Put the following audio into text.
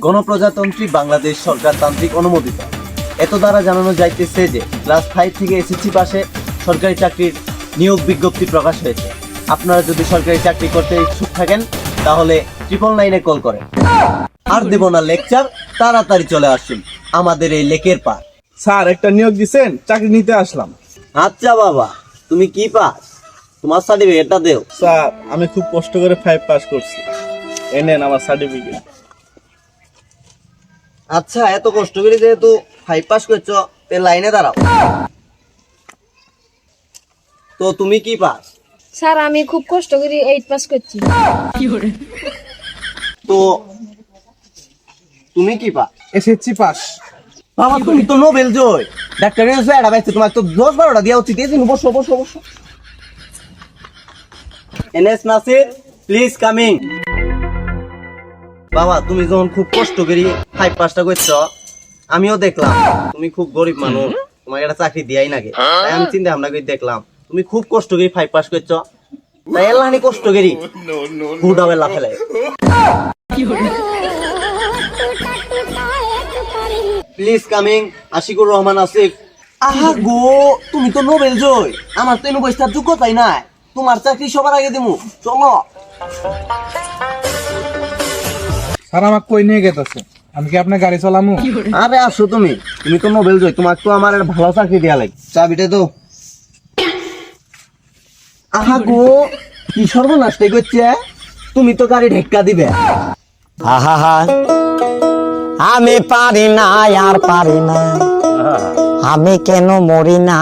গণপ্রজাতন্ত্রী বাংলাদেশ সরকারতান্ত্রিক অনুমোদিত। এত দ্বারা জানানো যাইতেছে যে ক্লাস 5 থেকে এসএসসি পাশে সরকারি চাকরির নিয়োগ বিজ্ঞপ্তি প্রকাশ হয়েছে। আপনারা যদি সরকারি চাকরি করতে ইচ্ছুক থাকেন তাহলে 999-এ কল করেন। আর দেব না লেকচার, তাড়াতাড়ি চলে আসুন আমাদের এই লেকের পার। স্যার একটা নিয়োগ দিছেন, চাকরি নিতে আসলাম। আচ্ছা বাবা, তুমি কি পাস? তোমার সার্টিফিকেটটা দেও। স্যার আমি খুব কষ্ট করে 5 পাস করছি, এই নেন আমার সার্টিফিকেট। আচ্ছা, এত কষ্ট করে যেহেতু 5 পাস করছো, তে লাইনে দাঁড়াও। তো তুমি কি পাস? স্যার আমি খুব কষ্ট করে 8 পাস করছি। তো তুমি কি পাস? SSC pass. বাবা তুমি তো নোবেল জয়, ডাক্তার এটা পাইছে, তোমার তো 10-12টা দেওয়া উচিত। এই বসো বসো বসো। NS Nasir please coming. বাবা তুমি যখন খুব কষ্ট করে 5 পাসটা করছো, আমিও দেখলাম তুমি খুব গরিব মানুষ, তোমাকে একটা চাকরি দিয়াই নাকি, তাই আমি চিন্তা ভাবনা করে দেখলাম তুমি খুব কষ্ট করে 5 পাস করছো, তাই এলানি কষ্ট করি হুডাবে লাফেলে। Please coming Ashikur Rahman Asif. আহা গো, তুমি তো নোবেল জয়, আমার তো এনে বইস্তার যোগ্যতাই নাই, তোমার চাকরি সবার আগে দিমু, চলো। স্যার আমাকে কই নিয়ে গেতেছে? আমি কি আপনার গাড়ি চালামু? আরে আসো তুমি, তুমি তো নোবেল জয়, তোমাকে তো আমার একটা ভালো চাকরি দেয়া লাগে। চাবিটা তো। আহা গো, কি সর্বনাশটাই করছে, তুমি তো গাড়ি ঢেক্কা দিবে। আহা আমি পারি না আর পারি না, আমি কেন মরি না।